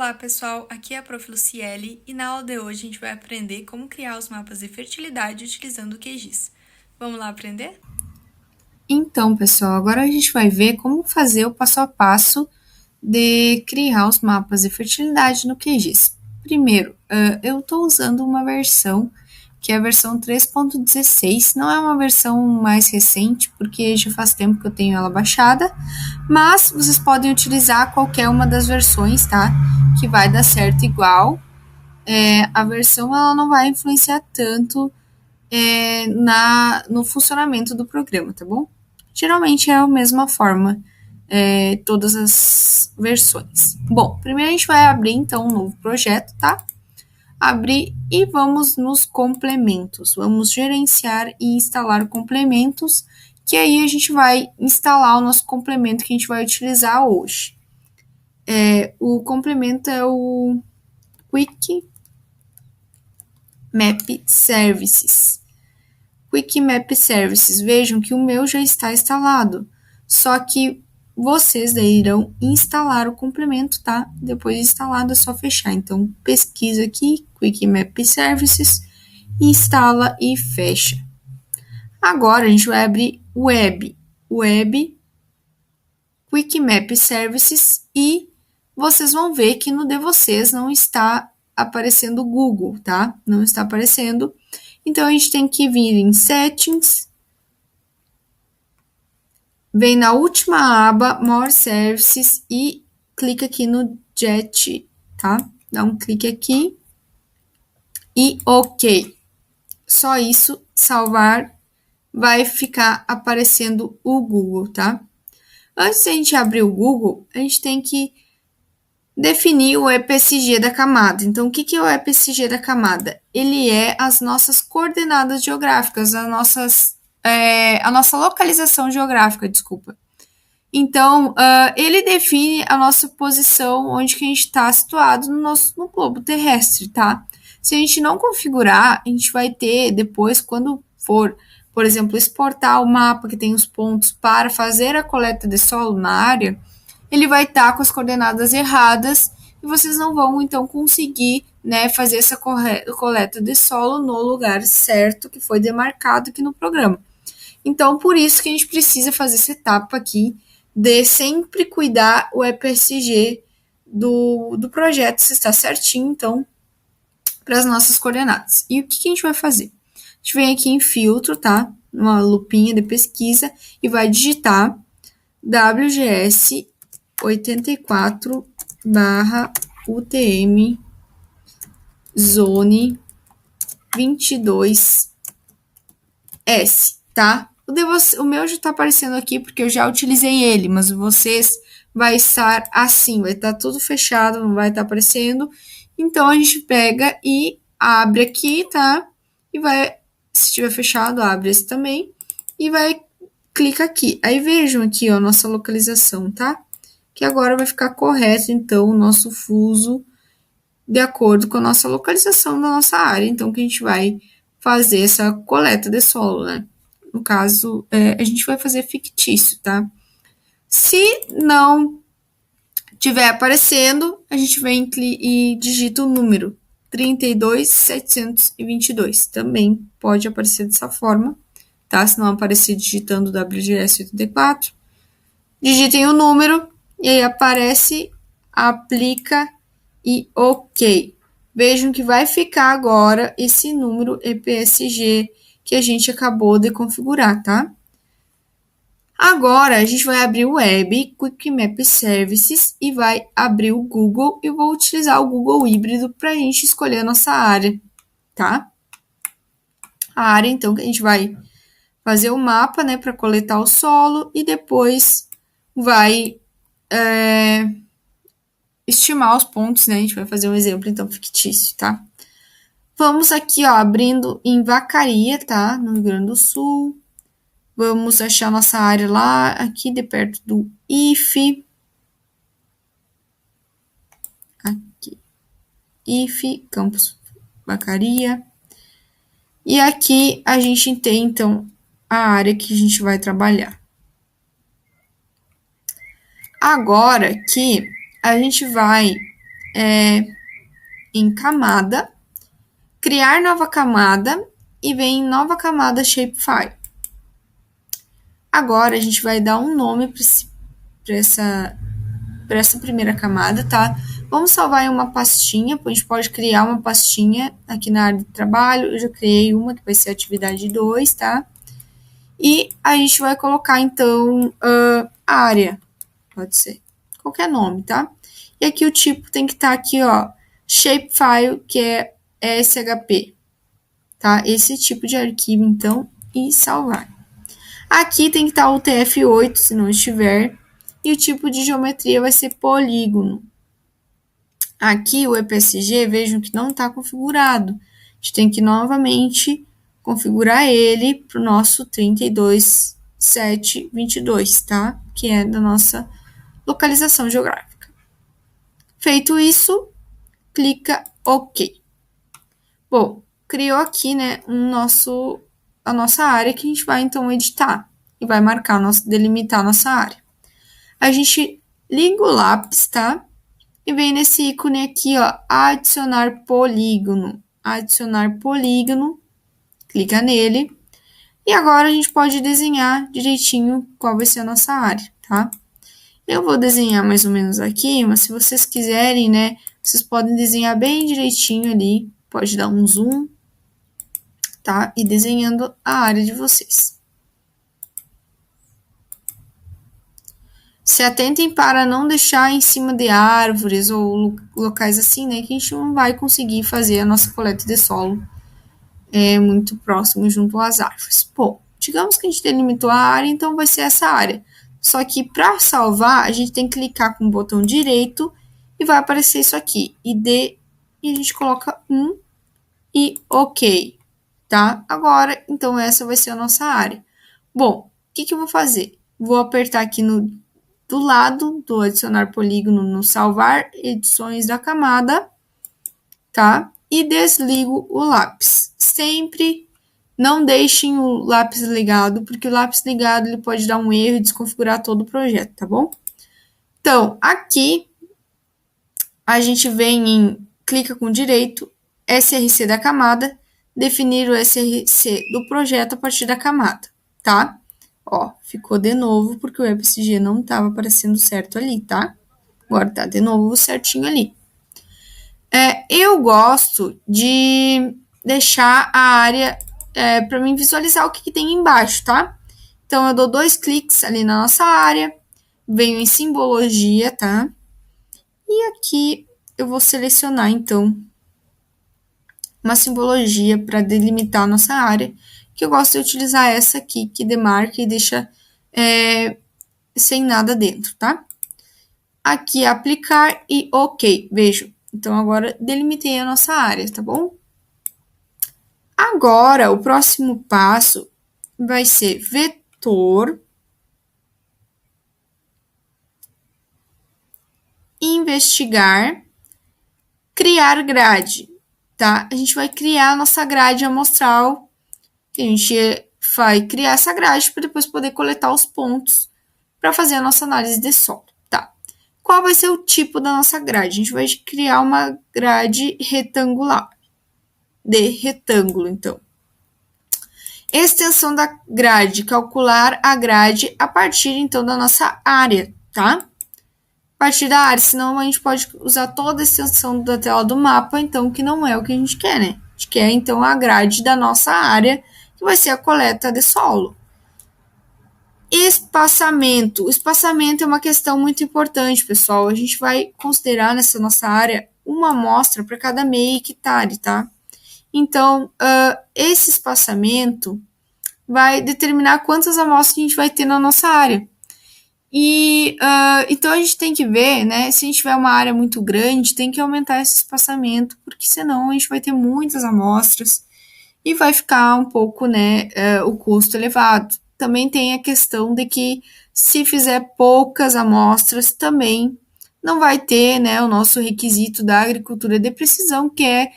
Olá pessoal, aqui é a Prof. Luciele e na aula de hoje a gente vai aprender como criar os mapas de fertilidade utilizando o QGIS. Vamos lá aprender? Então, pessoal, agora a gente vai ver como fazer o passo a passo de criar os mapas de fertilidade no QGIS. Primeiro, eu estou usando uma versão que é a versão 3.16, não é uma versão mais recente, porque já faz tempo que eu tenho ela baixada, mas vocês podem utilizar qualquer uma das versões, tá? Que vai dar certo igual. A versão ela não vai influenciar tanto no funcionamento do programa, tá bom? Geralmente é a mesma forma, todas as versões. Bom, primeiro a gente vai abrir então um novo projeto, tá? Abrir e vamos nos complementos. Vamos gerenciar e instalar complementos, que aí a gente vai instalar o nosso complemento que a gente vai utilizar hoje. O complemento é o Quick Map Services. Quick Map Services, vejam que o meu já está instalado, só que vocês daí irão instalar o complemento, tá? Depois de instalado é só fechar. Então, pesquisa aqui, Quick Map Services, instala e fecha. Agora a gente vai abrir Web, Quick Map Services e vocês vão ver que no de vocês não está aparecendo o Google, tá? Não está aparecendo. Então a gente tem que vir em Settings, vem na última aba More Services e clica aqui no Jet, tá? Dá um clique aqui e OK. Só isso, salvar, vai ficar aparecendo o Google, tá? Antes de a gente abrir o Google, a gente tem que definir o EPSG da camada. Então, o que é o EPSG da camada? Ele é as nossas coordenadas geográficas, a nossa localização geográfica, desculpa. Então, ele define a nossa posição, onde que a gente está situado no globo terrestre, tá? Se a gente não configurar, a gente vai ter depois, quando for, por exemplo, exportar o mapa que tem os pontos para fazer a coleta de solo na área, ele vai estar com as coordenadas erradas e vocês não vão, então, conseguir, né, fazer essa coleta de solo no lugar certo que foi demarcado aqui no programa. Então, por isso que a gente precisa fazer essa etapa aqui de sempre cuidar o EPSG do projeto, se está certinho, então, para as nossas coordenadas. E o que a gente vai fazer? A gente vem aqui em filtro, tá? Uma lupinha de pesquisa e vai digitar WGS 84 UTM Zone 22S, tá? O meu já tá aparecendo aqui porque eu já utilizei ele, mas o vocês vai estar assim, vai estar tudo fechado, não vai estar aparecendo. Então a gente pega e abre aqui, tá? E vai, se estiver fechado, abre esse também e vai clica aqui. Aí vejam aqui, ó, nossa localização, tá? Que agora vai ficar correto, então, o nosso fuso de acordo com a nossa localização da nossa área. Então, que a gente vai fazer essa coleta de solo, né? No caso, a gente vai fazer fictício, tá? Se não tiver aparecendo, a gente vem e digita o número 32.722. Também pode aparecer dessa forma, tá? Se não aparecer digitando WGS 84, digitem o número e aí aparece, aplica e OK. Vejam que vai ficar agora esse número EPSG que a gente acabou de configurar, tá? Agora, a gente vai abrir o Web, Quick Map Services e vai abrir o Google e vou utilizar o Google híbrido para a gente escolher a nossa área, tá? A área, então, que a gente vai fazer o mapa, né, para coletar o solo e depois vai estimar os pontos, né? A gente vai fazer um exemplo, então, fictício, tá? Vamos aqui, ó, abrindo em Vacaria, tá? No Rio Grande do Sul. Vamos achar nossa área lá, aqui de perto do IFE. Aqui. IFE, Campus Vacaria. E aqui a gente tem, então, a área que a gente vai trabalhar. Agora que a gente vai em camada, criar nova camada e vem em nova camada shapefile. Agora a gente vai dar um nome para essa primeira camada, tá? Vamos salvar em uma pastinha, a gente pode criar uma pastinha aqui na área de trabalho, eu já criei uma que vai ser atividade 2, tá? E a gente vai colocar, então, área, pode ser, qualquer nome, tá? E aqui o tipo tem que estar aqui, ó, shapefile, que é SHP, tá? Esse tipo de arquivo, então, e salvar. Aqui tem que estar o TF8, se não estiver, e o tipo de geometria vai ser polígono. Aqui o EPSG, vejam que não está configurado. A gente tem que novamente configurar ele para o nosso 32722, tá? Que é da nossa localização geográfica. Feito isso, clica OK. Bom, criou aqui, né, a nossa área que a gente vai então editar e vai marcar, delimitar a nossa área. A gente liga o lápis, tá? E vem nesse ícone aqui, ó, adicionar polígono. Adicionar polígono, clica nele. E agora a gente pode desenhar direitinho qual vai ser a nossa área, tá? Eu vou desenhar mais ou menos aqui, mas se vocês quiserem, né, vocês podem desenhar bem direitinho ali. Pode dar um zoom, tá? E desenhando a área de vocês. Se atentem para não deixar em cima de árvores ou locais assim, né? Que a gente não vai conseguir fazer a nossa coleta de solo muito próximo junto às árvores. Bom, digamos que a gente delimitou a área, então vai ser essa área. Só que para salvar, a gente tem que clicar com o botão direito e vai aparecer isso aqui. E a gente coloca 1 e OK, tá? Agora, então essa vai ser a nossa área. Bom, o que eu vou fazer? Vou apertar aqui do lado do adicionar polígono no salvar edições da camada, tá? E desligo o lápis. Sempre não deixem o lápis ligado, porque o lápis ligado ele pode dar um erro e desconfigurar todo o projeto, tá bom? Então, aqui a gente clica com direito, SRC da camada, definir o SRC do projeto a partir da camada, tá? Ó, ficou de novo, porque o EPSG não estava aparecendo certo ali, tá? Agora tá de novo certinho ali. Eu gosto de deixar a área para mim visualizar o que tem embaixo, tá? Então, eu dou 2 cliques ali na nossa área, venho em simbologia, tá? E aqui eu vou selecionar, então, uma simbologia para delimitar a nossa área, que eu gosto de utilizar essa aqui, que demarca e deixa sem nada dentro, tá? Aqui, aplicar e OK. Vejam. Então, agora delimitei a nossa área, tá bom? Agora, o próximo passo vai ser vetor, investigar, criar grade, tá? A gente vai criar a nossa grade amostral, que a gente vai criar essa grade para depois poder coletar os pontos para fazer a nossa análise de solo, tá? Qual vai ser o tipo da nossa grade? A gente vai criar uma grade retangular, de retângulo, então. Extensão da grade, calcular a grade a partir, então, da nossa área, tá? A partir da área, senão a gente pode usar toda a extensão da tela do mapa, então, que não é o que a gente quer, né? A gente quer, então, a grade da nossa área, que vai ser a coleta de solo. Espaçamento. O espaçamento é uma questão muito importante, pessoal. A gente vai considerar nessa nossa área uma amostra para cada meio hectare, tá? Então, esse espaçamento vai determinar quantas amostras a gente vai ter na nossa área. E, então, a gente tem que ver, né? Se a gente tiver uma área muito grande, tem que aumentar esse espaçamento, porque senão a gente vai ter muitas amostras e vai ficar um pouco, né, o custo elevado. Também tem a questão de que se fizer poucas amostras, também não vai ter, né, o nosso requisito da agricultura de precisão, que é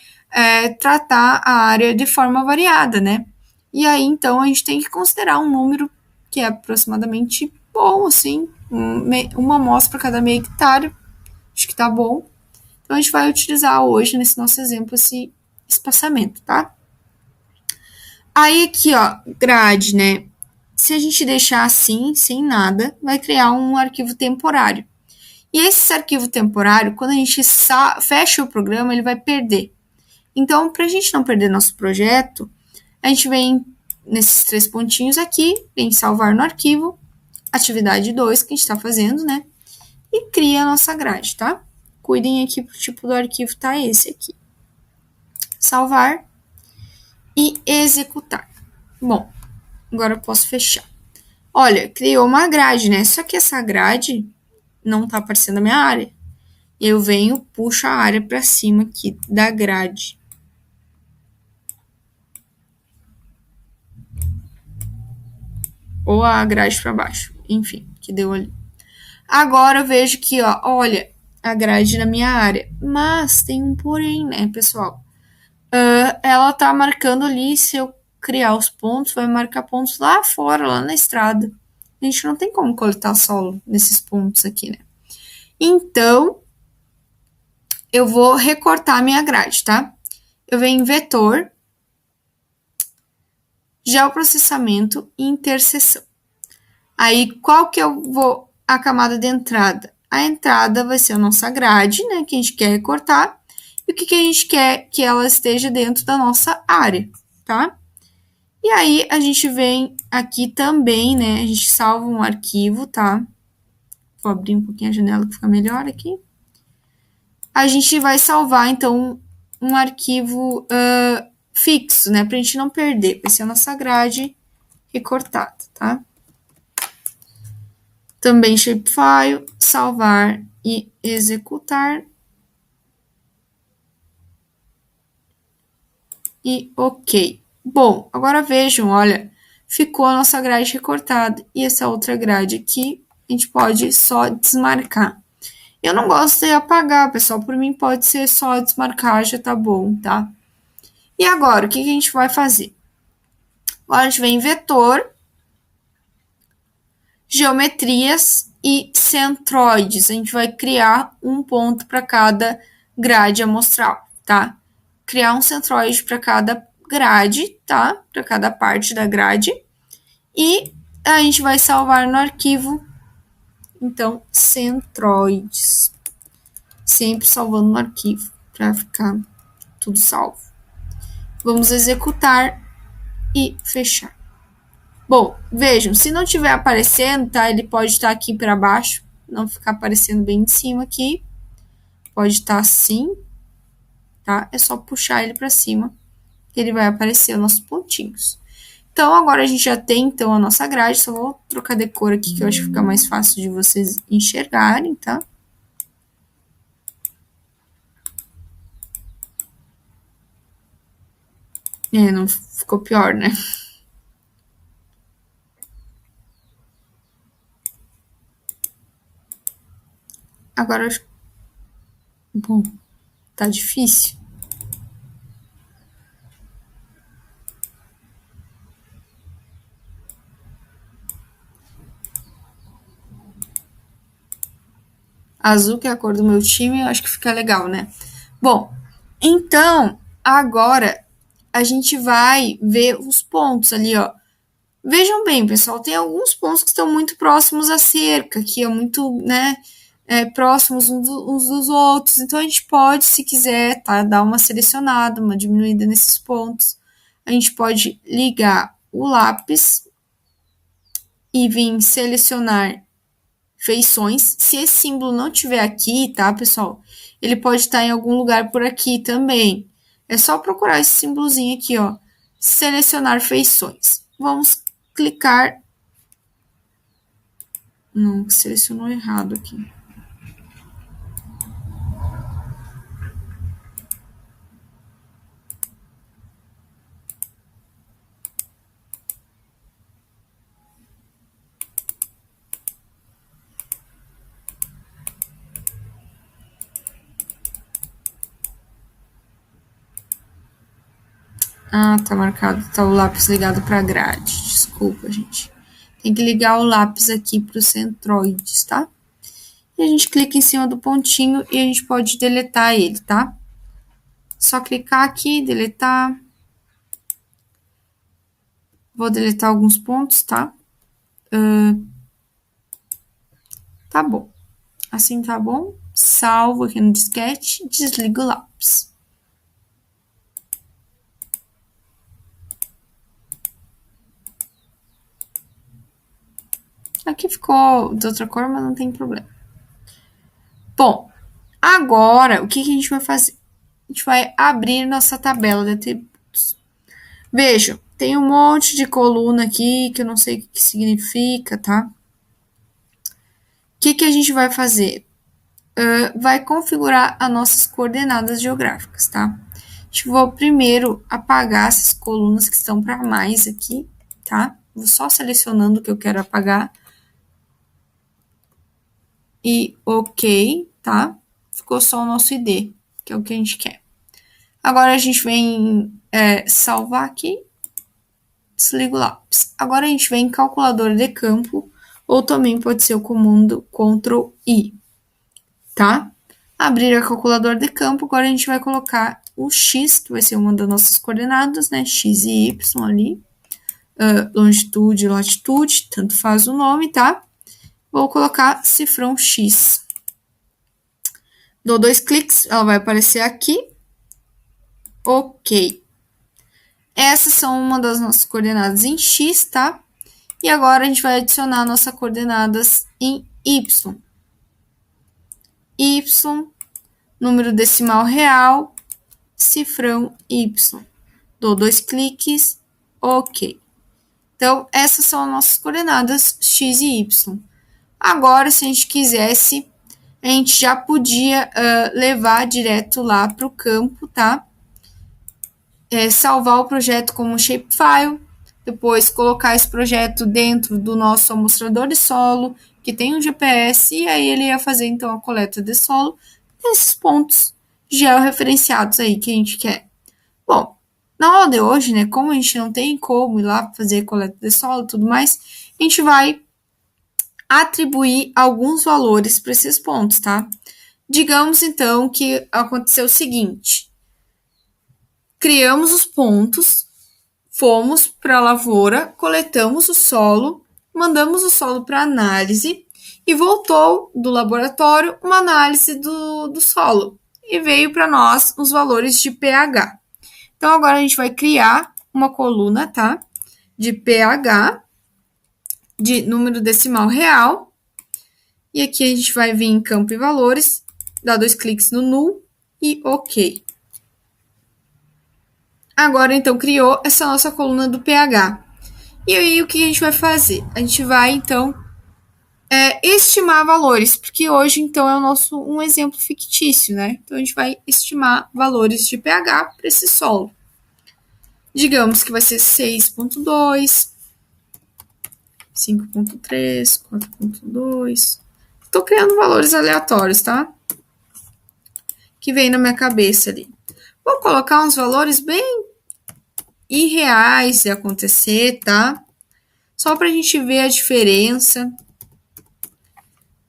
tratar a área de forma variada, né? E aí, então, a gente tem que considerar um número que é aproximadamente bom, assim, uma amostra para cada meio hectare, acho que tá bom. Então, a gente vai utilizar hoje, nesse nosso exemplo, esse espaçamento, tá? Aí, aqui, ó, grade, né? Se a gente deixar assim, sem nada, vai criar um arquivo temporário. E esse arquivo temporário, quando a gente fecha o programa, ele vai perder. Então, para a gente não perder nosso projeto, a gente vem nesses 3 pontinhos aqui, vem salvar no arquivo, atividade 2 que a gente está fazendo, né? E cria a nossa grade, tá? Cuidem aqui pro tipo do arquivo, tá esse aqui. Salvar e executar. Bom, agora eu posso fechar. Olha, criou uma grade, né? Só que essa grade não tá aparecendo na minha área. E eu venho, puxo a área para cima aqui da grade. Ou a grade para baixo. Enfim, que deu ali. Agora eu vejo que, ó, olha, a grade na minha área. Mas tem um porém, né, pessoal? Ela tá marcando ali, se eu criar os pontos, vai marcar pontos lá fora, lá na estrada. A gente não tem como coletar solo nesses pontos aqui, né? Então, eu vou recortar a minha grade, tá? Eu venho em vetor, geoprocessamento e interseção. Aí, qual que eu vou a camada de entrada? A entrada vai ser a nossa grade, né, que a gente quer recortar, e o que a gente quer que ela esteja dentro da nossa área, tá? E aí, a gente vem aqui também, né, a gente salva um arquivo, tá? Vou abrir um pouquinho a janela que fica melhor aqui. A gente vai salvar, então, um arquivo fixo, né, pra gente não perder. Vai ser a nossa grade recortada, tá? Também shapefile, salvar e executar. E ok. Bom, agora vejam, olha, ficou a nossa grade recortada. E essa outra grade aqui, a gente pode só desmarcar. Eu não gosto de apagar, pessoal. Por mim pode ser só desmarcar, já tá bom, tá? E agora, o que a gente vai fazer? Agora a gente vem em vetor, geometrias e centroides. A gente vai criar um ponto para cada grade amostral, tá? Criar um centroide para cada grade, tá? Para cada parte da grade. E a gente vai salvar no arquivo, então, centroides. Sempre salvando no arquivo para ficar tudo salvo. Vamos executar e fechar. Bom, vejam, se não estiver aparecendo, tá? Ele pode estar aqui para baixo, não ficar aparecendo bem em cima aqui. Pode estar assim, tá? É só puxar ele para cima, que ele vai aparecer os nossos pontinhos. Então, agora a gente já tem, então, a nossa grade. Só vou trocar de cor aqui, que eu acho que fica mais fácil de vocês enxergarem, tá? Não ficou pior, né? Agora, bom, tá difícil. Azul, que é a cor do meu time, eu acho que fica legal, né? Bom, então, agora a gente vai ver os pontos ali, ó. Vejam bem, pessoal, tem alguns pontos que estão muito próximos à cerca, que é muito, né, próximos uns dos outros. Então, a gente pode, se quiser, tá, dar uma selecionada, uma diminuída nesses pontos. A gente pode ligar o lápis e vir selecionar feições. Se esse símbolo não tiver aqui, tá, pessoal? Ele pode estar em algum lugar por aqui também. É só procurar esse símbolozinho aqui, ó. Selecionar feições. Vamos clicar. Não, selecionou errado aqui. Ah, tá marcado, tá o lápis ligado para grade. Desculpa, gente. Tem que ligar o lápis aqui para os centroides, tá? E a gente clica em cima do pontinho e a gente pode deletar ele, tá? Só clicar aqui, deletar. Vou deletar alguns pontos, tá? Tá bom. Assim tá bom. Salvo aqui no disquete, desligo o lápis. Aqui ficou de outra cor, mas não tem problema. Bom, agora o que a gente vai fazer? A gente vai abrir nossa tabela de atributos. Vejam, tem um monte de coluna aqui que eu não sei o que significa, tá? O que a gente vai fazer? Vai configurar as nossas coordenadas geográficas, tá? Vou primeiro apagar essas colunas que estão para mais aqui, tá? Vou só selecionando o que eu quero apagar. E OK, tá? Ficou só o nosso ID, que é o que a gente quer. Agora a gente vem salvar aqui, desliga o lápis. Agora a gente vem em calculador de campo, ou também pode ser o comando Ctrl I, tá? Abrir a calculador de campo, agora a gente vai colocar o X, que vai ser uma das nossas coordenadas, né? X e Y ali. Longitude, latitude, tanto faz o nome, tá? Vou colocar cifrão X. Dou 2 cliques, ela vai aparecer aqui. OK. Essas são uma das nossas coordenadas em X, tá? E agora a gente vai adicionar nossas coordenadas em Y. Y, número decimal real, cifrão Y. Dou 2 cliques, OK. Então, essas são as nossas coordenadas X e Y. Agora, se a gente quisesse, a gente já podia levar direto lá para o campo, tá? Salvar o projeto como shapefile, depois colocar esse projeto dentro do nosso amostrador de solo, que tem um GPS, e aí ele ia fazer, então, a coleta de solo nesses pontos georreferenciados aí que a gente quer. Bom, na aula de hoje, né, como a gente não tem como ir lá fazer coleta de solo e tudo mais, a gente vai atribuir alguns valores para esses pontos, tá? Digamos, então, que aconteceu o seguinte. Criamos os pontos, fomos para a lavoura, coletamos o solo, mandamos o solo para análise e voltou do laboratório uma análise do solo e veio para nós os valores de pH. Então, agora a gente vai criar uma coluna, tá? De pH, de número decimal real. E aqui a gente vai vir em campo e valores, dar 2 cliques no null e OK. Agora, então, criou essa nossa coluna do pH. E aí, o que a gente vai fazer? A gente vai, então, estimar valores, porque hoje, então, é um exemplo fictício, né? Então, a gente vai estimar valores de pH para esse solo. Digamos que vai ser 6.2, 5.3, 4.2. Estou criando valores aleatórios, tá? Que vem na minha cabeça ali. Vou colocar uns valores bem irreais de acontecer, tá? Só pra gente ver a diferença.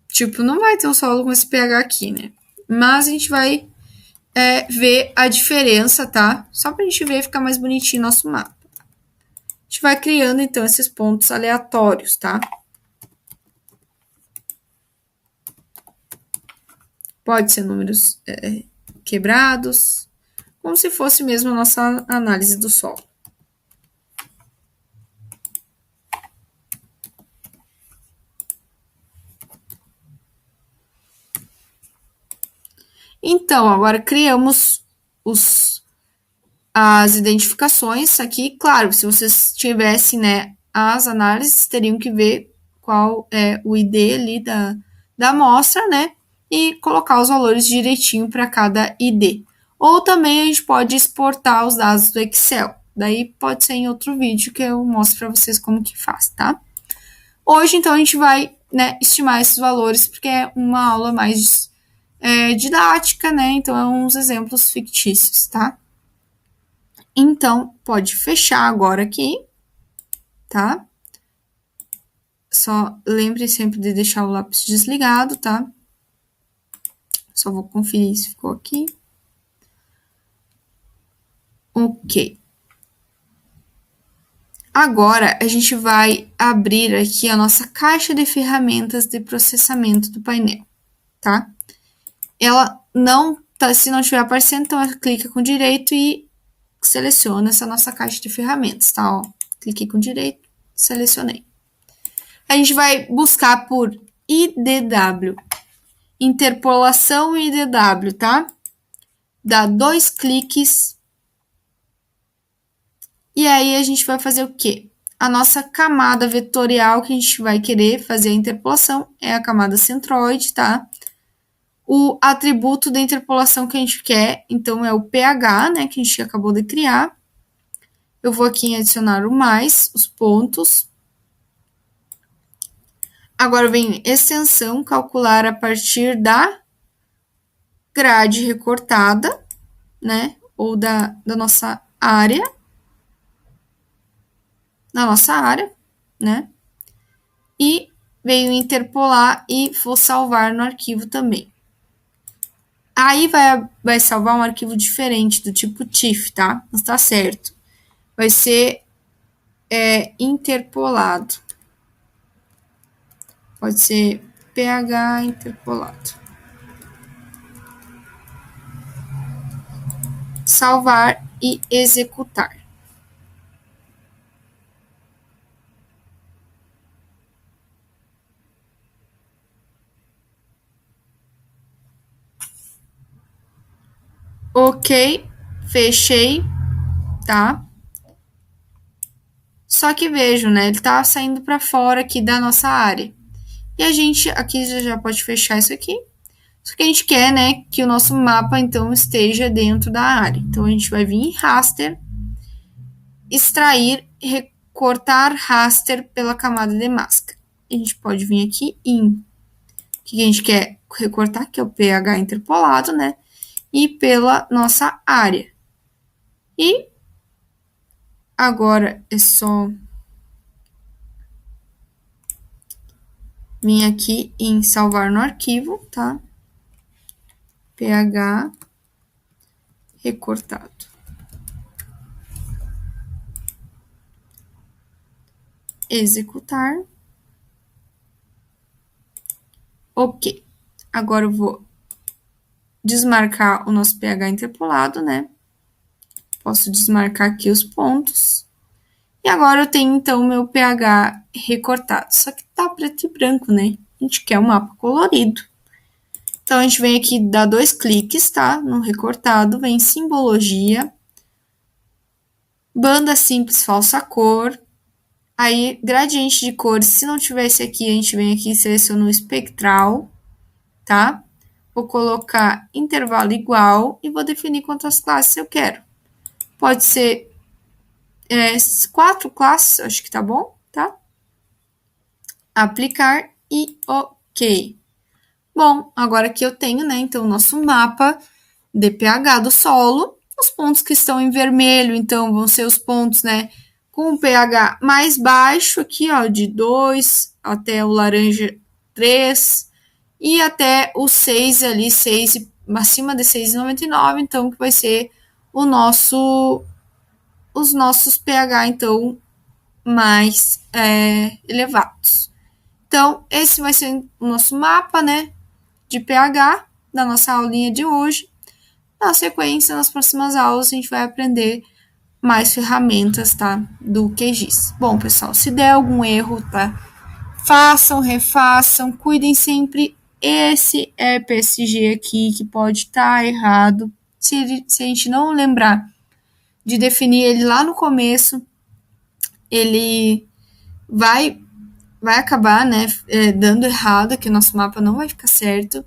Tipo, não vai ter um solo com esse pH aqui, né? Mas a gente vai ver a diferença, tá? Só pra gente ver e ficar mais bonitinho nosso mapa. A gente vai criando, então, esses pontos aleatórios, tá? Pode ser números quebrados, como se fosse mesmo a nossa análise do solo. Então, agora criamos as identificações aqui. Claro, se vocês tivessem, né, as análises, teriam que ver qual é o ID ali da amostra, né, e colocar os valores direitinho para cada ID. Ou também a gente pode exportar os dados do Excel. Daí pode ser em outro vídeo que eu mostro para vocês como que faz, tá? Hoje, então, a gente vai, né, estimar esses valores, porque é uma aula mais didática, né? Então, é uns exemplos fictícios, tá? Então, pode fechar agora aqui, tá? Só lembre sempre de deixar o lápis desligado, tá? Só vou conferir se ficou aqui. Ok. Agora, a gente vai abrir aqui a nossa caixa de ferramentas de processamento do painel, tá? Ela não tá, se não estiver aparecendo, então clica com direito e seleciona essa nossa caixa de ferramentas, tá? Ó, cliquei com direito, selecionei. A gente vai buscar por IDW, interpolação IDW, tá? Dá 2 cliques e aí a gente vai fazer o quê? A nossa camada vetorial que a gente vai querer fazer a interpolação é a camada centroide, tá? O atributo da interpolação que a gente quer, então, é o pH, né, que a gente acabou de criar. Eu vou aqui em adicionar o mais, os pontos. Agora vem extensão, calcular a partir da grade recortada, né, ou da nossa área. Na nossa área, né? E veio interpolar e vou salvar no arquivo também. Aí vai salvar um arquivo diferente, do tipo TIFF, tá? Não está certo. Vai ser interpolado. Pode ser pH interpolado. Salvar e executar. Ok, fechei, tá? Só que vejo, né? Ele tá saindo para fora aqui da nossa área. E a gente aqui já pode fechar isso aqui. Só que a gente quer, né, que o nosso mapa, então, esteja dentro da área. Então, a gente vai vir em raster, extrair, recortar raster pela camada de máscara. A gente pode vir aqui em, o que a gente quer recortar, que é o pH interpolado, né, e pela nossa área. E agora é só vir aqui em salvar no arquivo, tá? pH recortado. Executar. Ok. Agora eu vou desmarcar o nosso pH interpolado, né? Posso desmarcar aqui os pontos. E agora eu tenho, então, o meu pH recortado. Só que tá preto e branco, né? A gente quer um mapa colorido. Então, a gente vem aqui, dá 2 cliques, tá? No recortado, vem simbologia, banda simples falsa cor, aí gradiente de cores. Se não tivesse aqui, a gente vem aqui e seleciona o espectral, tá? Vou colocar intervalo igual e vou definir quantas classes eu quero. Pode ser 4 classes, acho que tá bom, tá? Aplicar e ok. Bom, agora que eu tenho, né, então, o nosso mapa de pH do solo, os pontos que estão em vermelho, então, vão ser os pontos, né, com o pH mais baixo aqui, ó, de 2 até o laranja 3 e até o 6 ali, 6, acima de 6,99, então, que vai ser o nosso, os nossos pH, então, mais elevados. Então, esse vai ser o nosso mapa, né, de pH da nossa aulinha de hoje. Na sequência, nas próximas aulas, a gente vai aprender mais ferramentas, tá, do QGIS. Bom, pessoal, se der algum erro, tá, façam, refaçam, cuidem sempre. Esse EPSG aqui, que pode estar errado, se a gente não lembrar de definir ele lá no começo, ele vai acabar, né, dando errado, que o nosso mapa não vai ficar certo.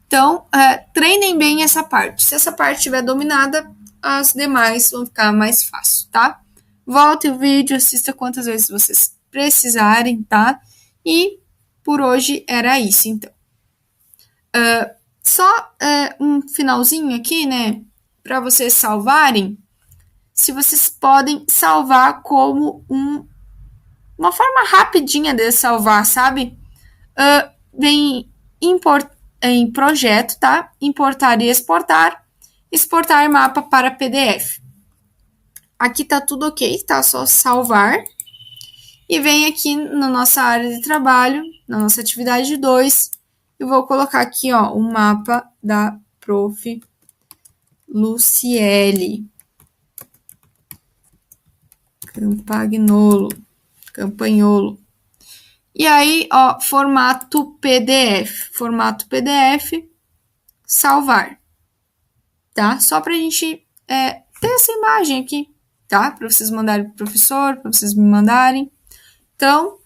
Então, treinem bem essa parte. Se essa parte estiver dominada, as demais vão ficar mais fácil, tá? Volte o vídeo, assista quantas vezes vocês precisarem, tá? E por hoje era isso, então. Só um finalzinho aqui, né, para vocês salvarem. Se vocês podem salvar como uma forma rapidinha de salvar, sabe? Vem em projeto, tá? Importar e exportar. Exportar mapa para PDF. Aqui tá tudo ok, tá? Só salvar. E vem aqui na nossa área de trabalho, na nossa atividade 2, eu vou colocar aqui, ó, o mapa da Prof. Luciele Campagnolo. E aí, ó, formato PDF, salvar, tá? Só pra gente ter essa imagem aqui, tá? Pra vocês mandarem pro professor, pra vocês me mandarem. Então,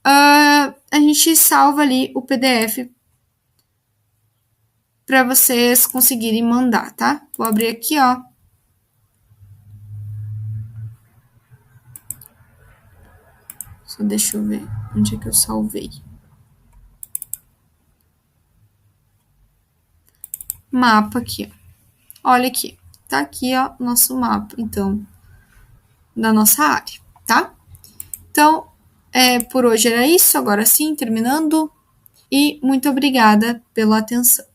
a gente salva ali o PDF para vocês conseguirem mandar, tá? Vou abrir aqui, ó. Só deixa eu ver onde é que eu salvei. Mapa aqui, ó. Olha aqui. Tá aqui, ó, nosso mapa, então, da nossa área, tá? Então, por hoje era isso. Agora sim, terminando. E muito obrigada pela atenção.